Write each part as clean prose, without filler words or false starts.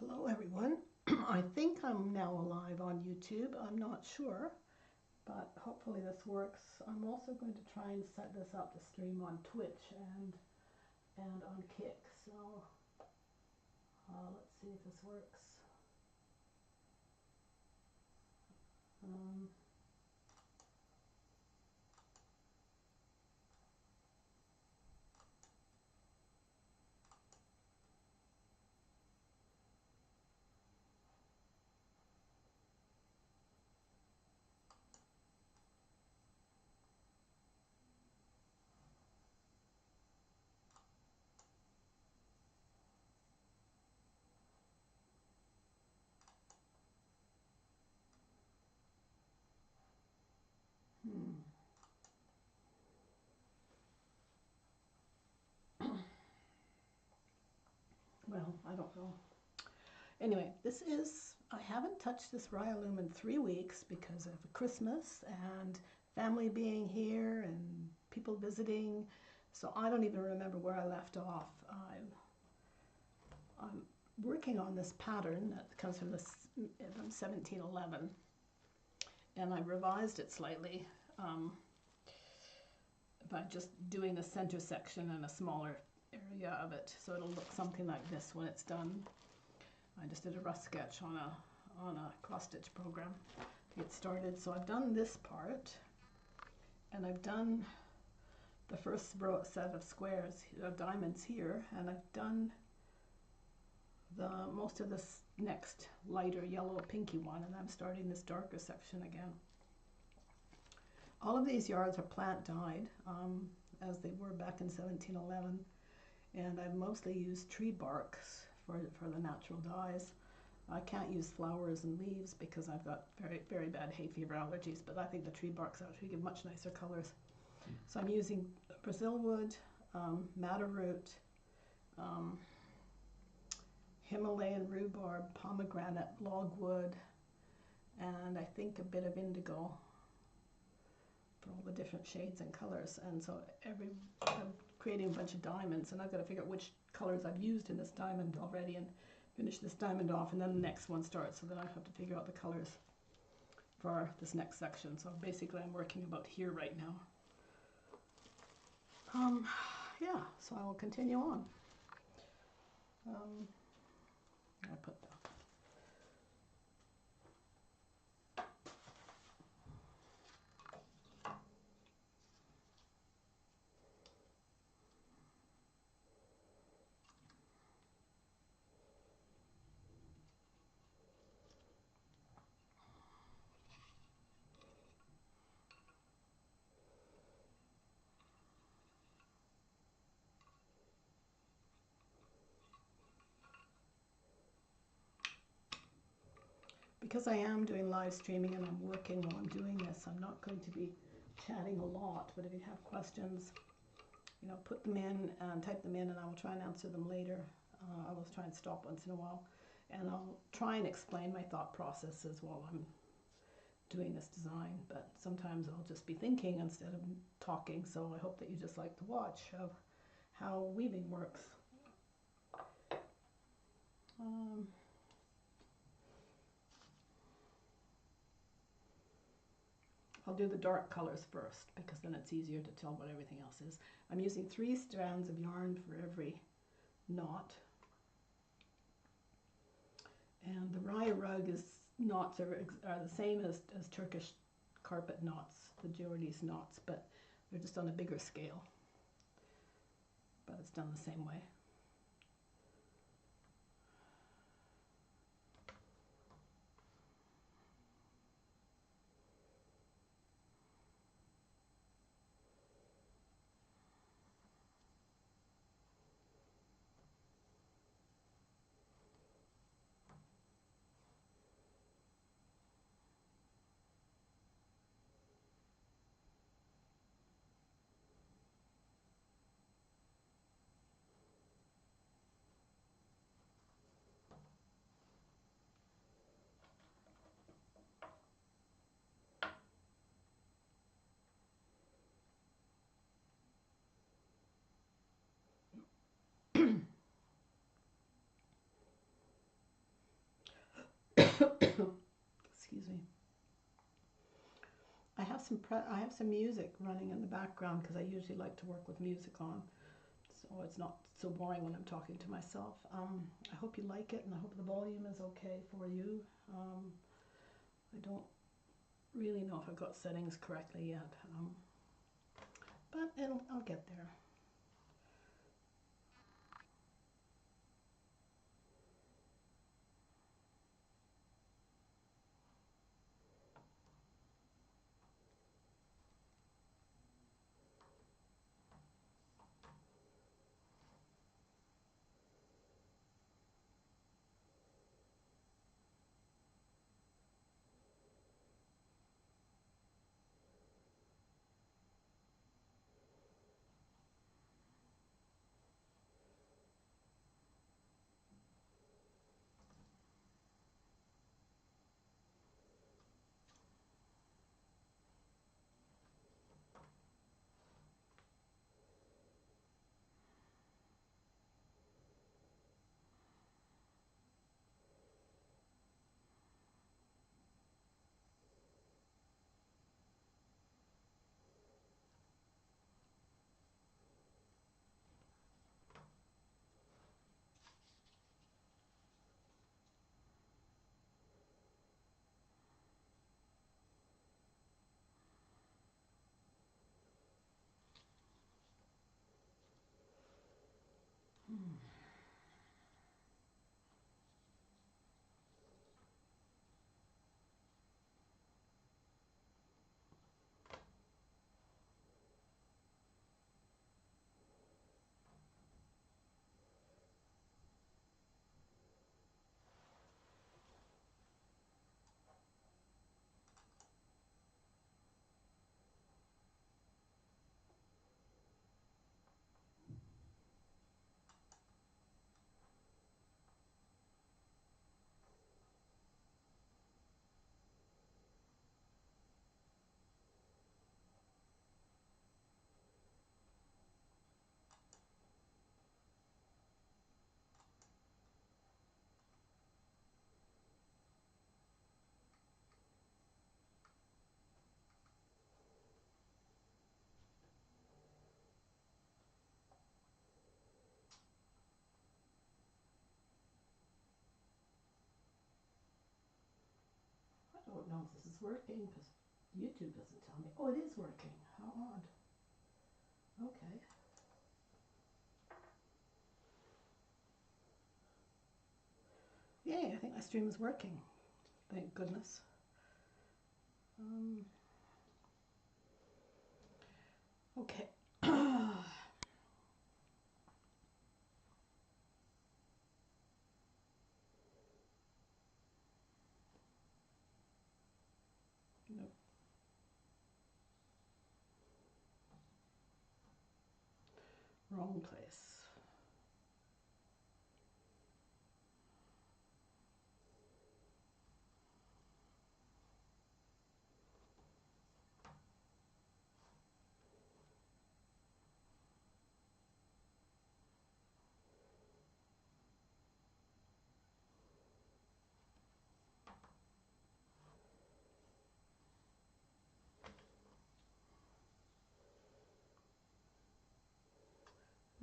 Hello everyone. I think I'm now alive on YouTube. I'm not sure, but hopefully this works. I'm also going to try and set this up to stream on Twitch and on Kick. So let's see if this works. Um, hmm. Well, I don't know. Anyway, I haven't touched this Ryalum in 3 weeks because of Christmas and family being here and people visiting. So I don't even remember where I left off. I'm working on this pattern that comes from 1711, and I revised it slightly by just doing the center section and a smaller area of it, so it'll look something like this when it's done. I just did a rough sketch on a cross stitch program to get started. So I've done this part, and I've done the first set of squares, diamonds here, and I've done the most of this next lighter yellow pinky one, and I'm starting this darker section again. All of these yards are plant dyed, as they were back in 1711, and I've mostly used tree barks for the natural dyes. I can't use flowers and leaves because I've got very, very bad hay fever allergies, but I think the tree barks actually give much nicer colors. So I'm using Brazil wood, madder root, Himalayan rhubarb, pomegranate, logwood, and I think a bit of indigo for all the different shades and colors. And so I'm creating a bunch of diamonds, and I've got to figure out which colors I've used in this diamond already and finish this diamond off, and then the next one starts, so then I have to figure out the colors for this next section. So basically I'm working about here right now. Yeah, so I will continue on. I put the because I am doing live streaming and I'm working while I'm doing this, I'm not going to be chatting a lot, but if you have questions, put them in and type them in, and I will try and answer them later. I will try and stop once in a while, and I'll try and explain my thought processes while I'm doing this design, but sometimes I'll just be thinking instead of talking, so I hope that you just like to watch of how weaving works. I'll do the dark colors first because then it's easier to tell what everything else is. I'm using 3 strands of yarn for every knot. And the Raya rug knots are the same as Turkish carpet knots, the Geordies knots, but they're just on a bigger scale. But it's done the same way. I have some music running in the background because I usually like to work with music on, so it's not so boring when I'm talking to myself. I hope you like it, and I hope the volume is okay for you. I don't really know if I've got settings correctly yet, but I'll get there. I don't know if this is working because YouTube doesn't tell me. Oh, it is working. How odd. Okay. Yay, I think my stream is working. Thank goodness. Okay. Nope. Wrong place.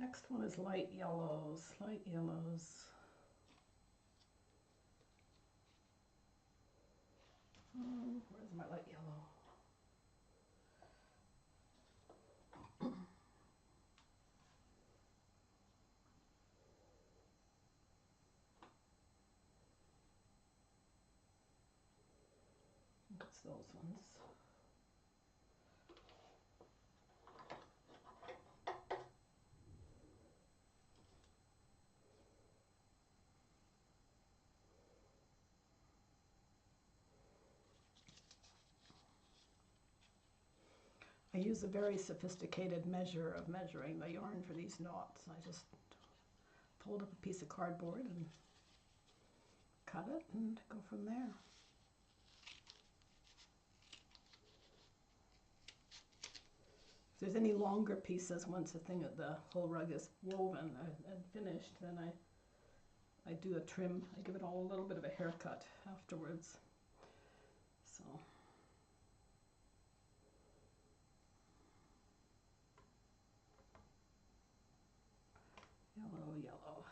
Next one is light yellows. Light yellows. Where's my light yellow? It's those ones. I use a very sophisticated measure of measuring the yarn for these knots. I just fold up a piece of cardboard and cut it and go from there. If there's any longer pieces, once the whole rug is woven and finished, then I do a trim. I give it all a little bit of a haircut afterwards. So yellow.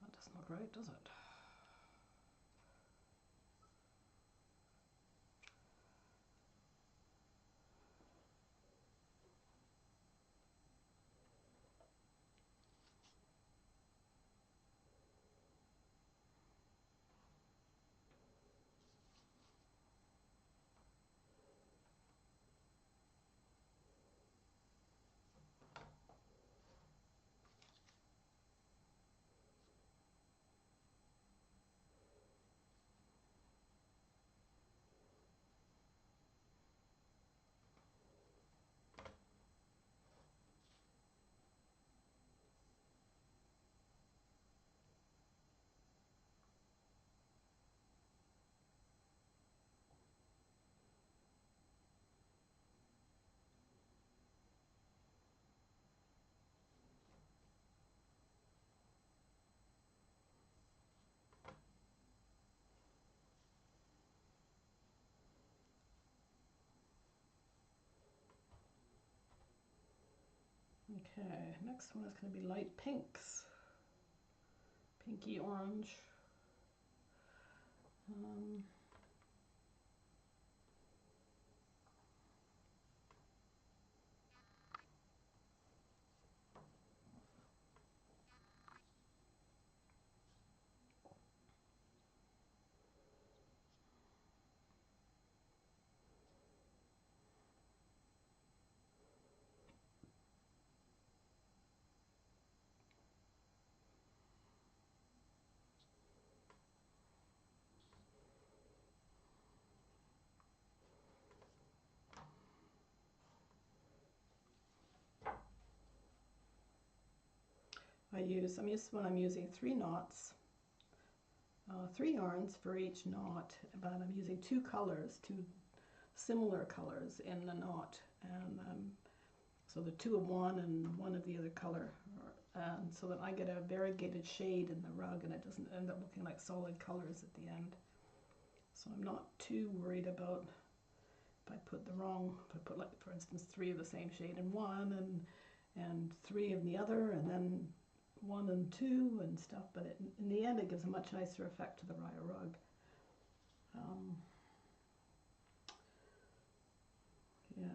That doesn't look right, does it? Okay, next one is going to be light pinks. Pinky orange. Um, I'm using 3 knots, 3 yarns for each knot, but I'm using 2 colors, 2 similar colors in the knot, and so the 2 of one and 1 of the other color and so that I get a variegated shade in the rug and it doesn't end up looking like solid colors at the end. So I'm not too worried about if I put like, for instance, 3 of the same shade in one and 3 in the other, and then 1 and 2 and stuff, but in the end it gives a much nicer effect to the Raya rug. Yeah.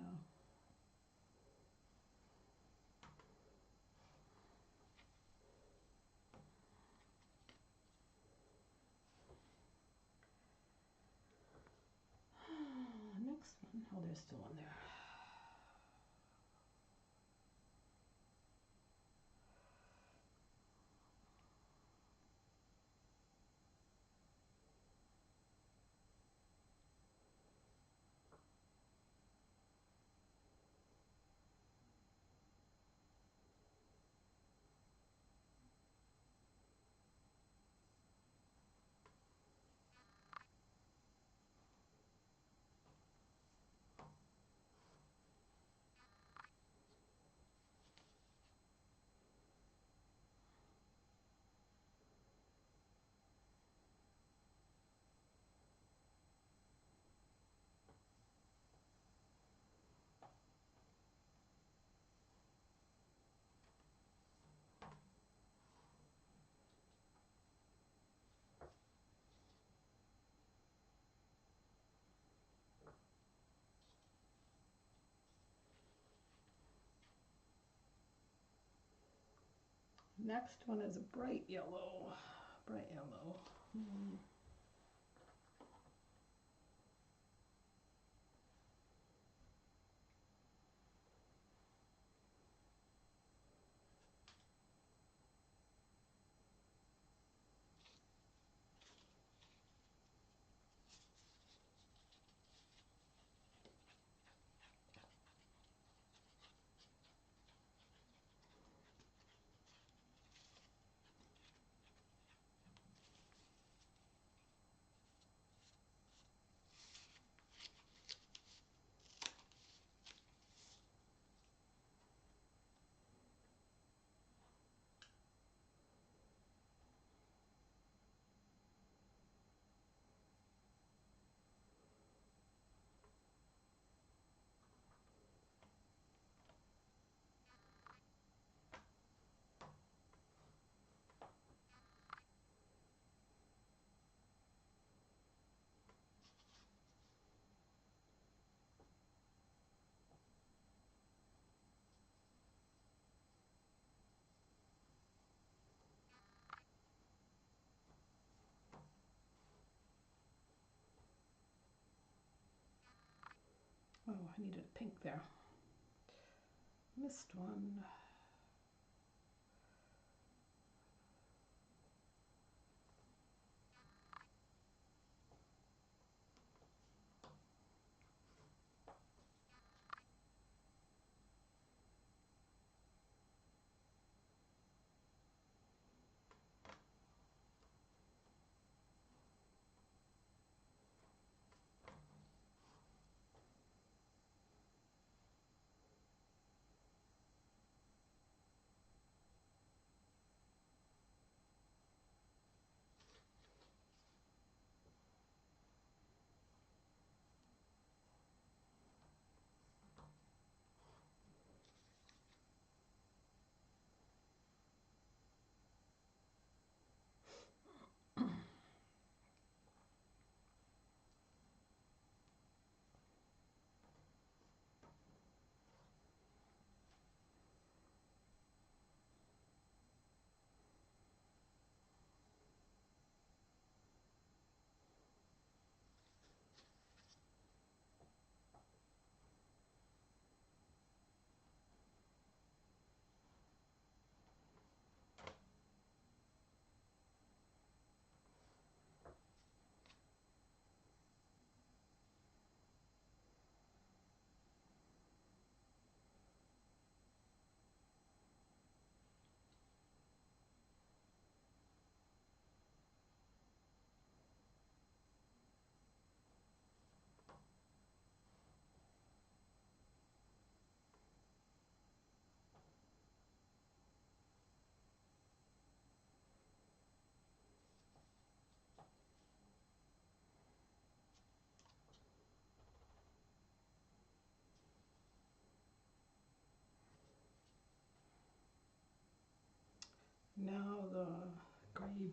Next one. Oh, there's still one there. Next one is a bright yellow. Bright yellow. Oh, I needed a pink there. Missed one.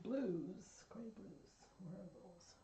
blues, gray blues. Where are those?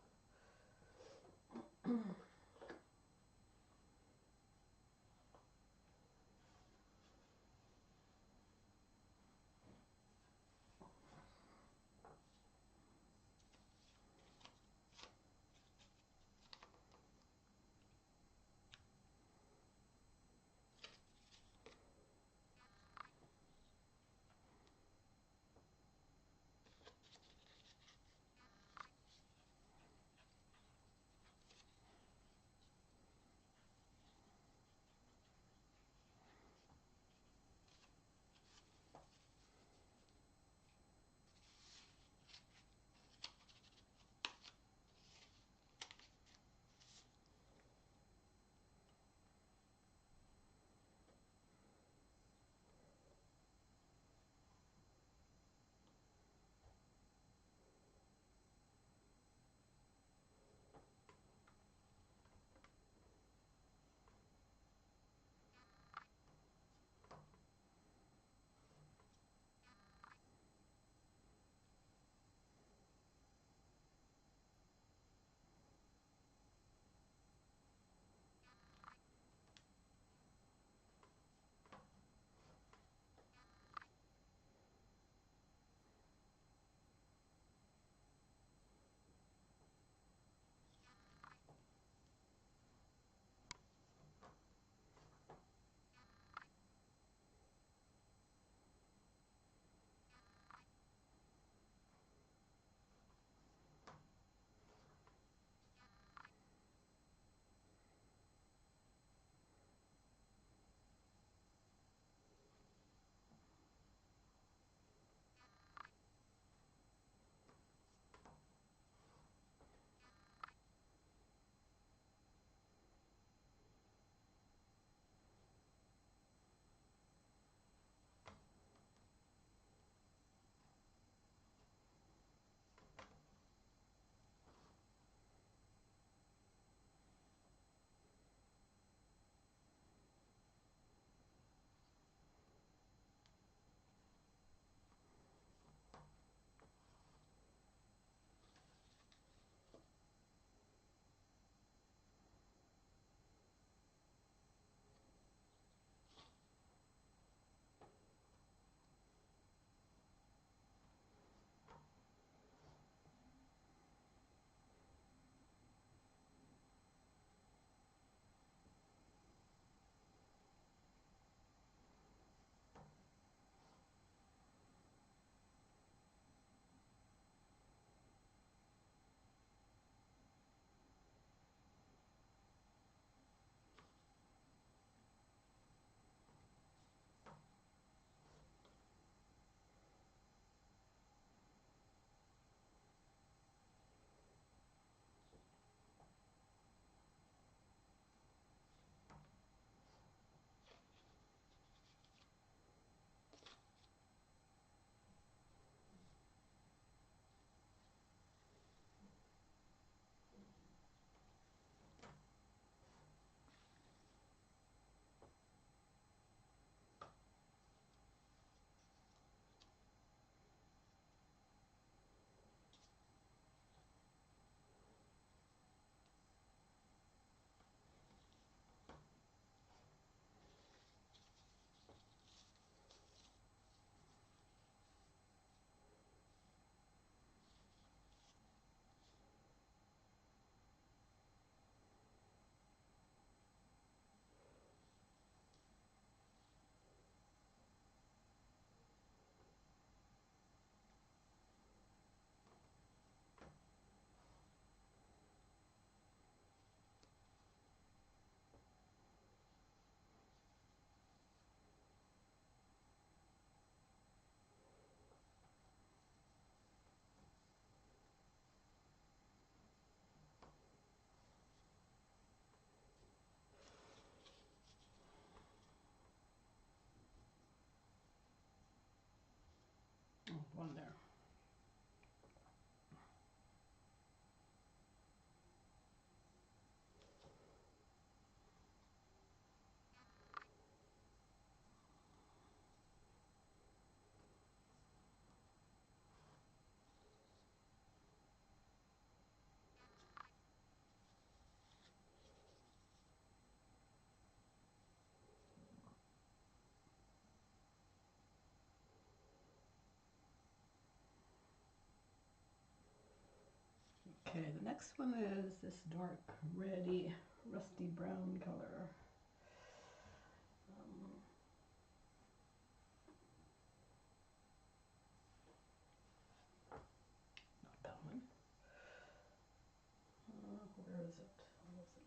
Oh, one there. Okay, the next one is this dark reddy, rusty brown color. Not that one. Where is it? Where is it? Where is it?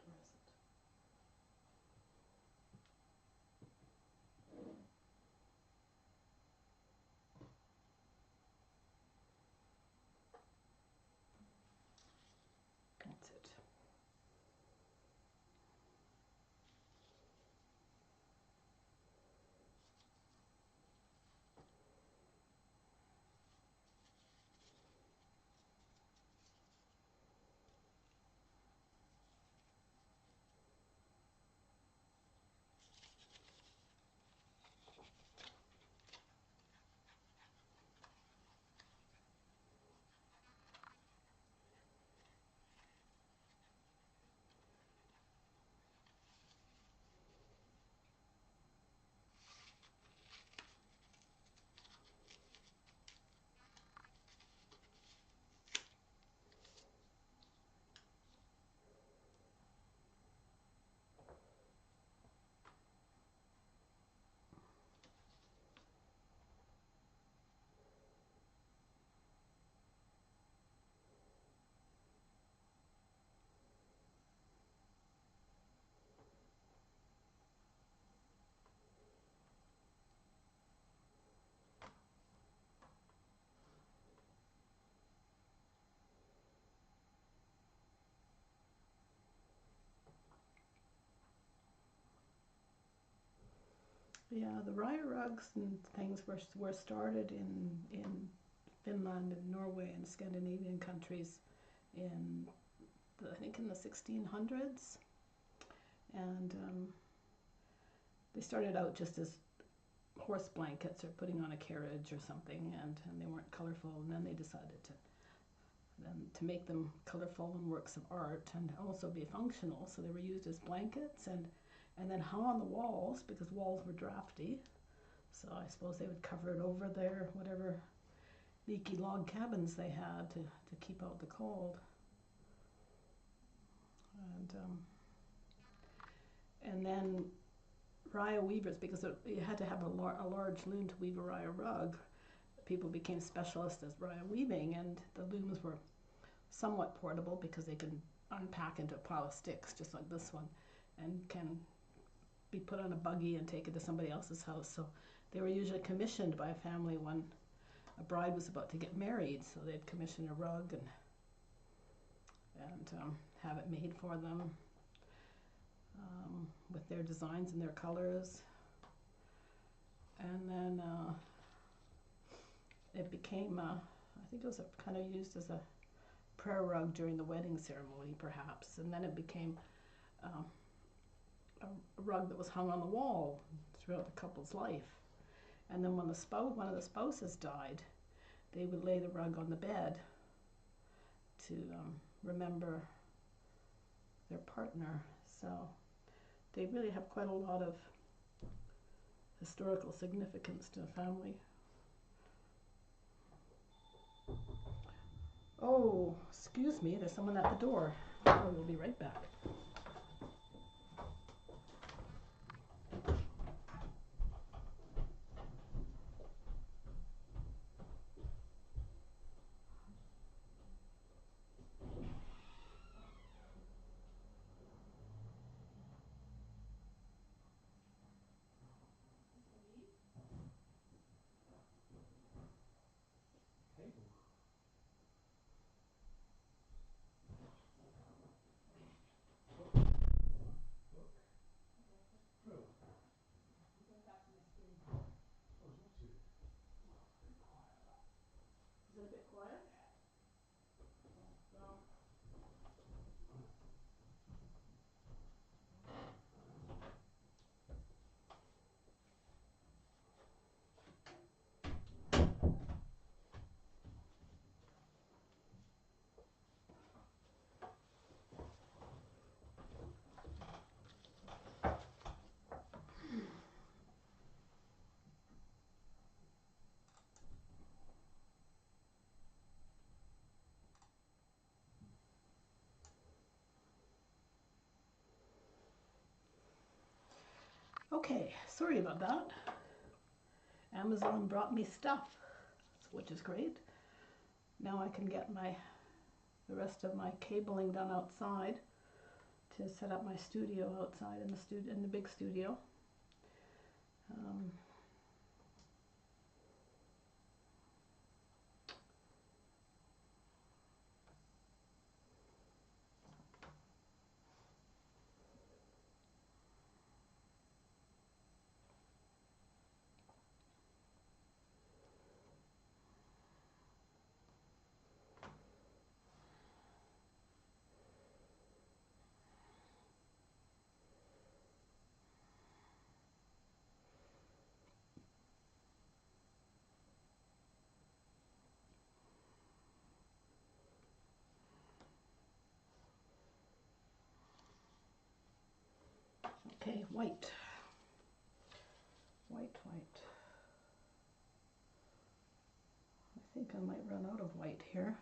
That's it. Yeah, the rye rugs and things were started in Finland and Norway and Scandinavian countries in I think in the 1600s, and they started out just as horse blankets or putting on a carriage or something, and they weren't colorful, and then they decided to make them colorful and works of art and also be functional. So they were used as blankets and then hung on the walls because walls were drafty. So I suppose they would cover it over their whatever leaky log cabins they had to keep out the cold. And then rye weavers, because you had to have a large loom to weave a rye rug, people became specialists as rye weaving, and the looms were somewhat portable because they can unpack into a pile of sticks just like this one and can be put on a buggy and taken to somebody else's house. So they were usually commissioned by a family when a bride was about to get married, so they'd commission a rug and have it made for them with their designs and their colors. And then it became, I think it was kind of used as a prayer rug during the wedding ceremony, perhaps. And then it became a rug that was hung on the wall throughout the couple's life. And then when one of the spouses died, they would lay the rug on the bed to remember their partner. So they really have quite a lot of historical significance to a family. Oh, excuse me, there's someone at the door. I will be right back. Okay, sorry about that. Amazon brought me stuff, which is great. Now I can get the rest of my cabling done outside to set up my studio outside in the big studio. Okay, white. White. I think I might run out of white here.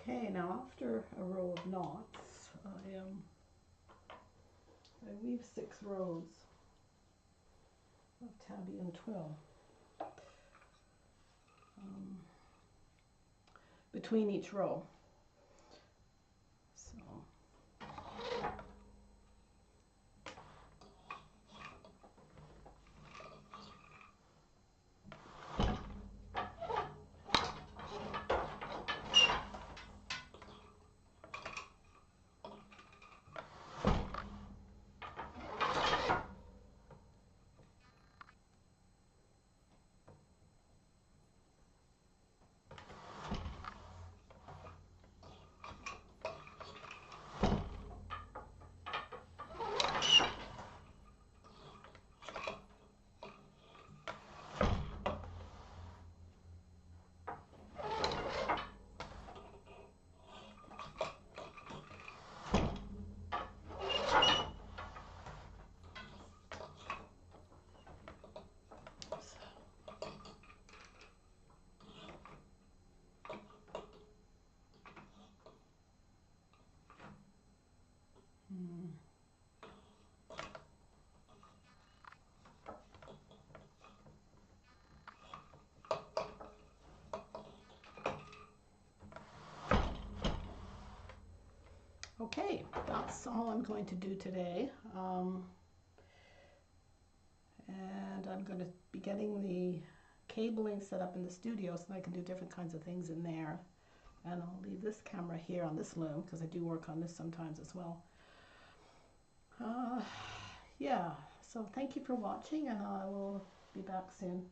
Okay, now after a row of knots, I weave 6 rows of tabby and twill between each row. So Okay, that's all I'm going to do today. And I'm going to be getting the cabling set up in the studio so I can do different kinds of things in there. And I'll leave this camera here on this loom because I do work on this sometimes as well. Yeah, so thank you for watching, and I will be back soon.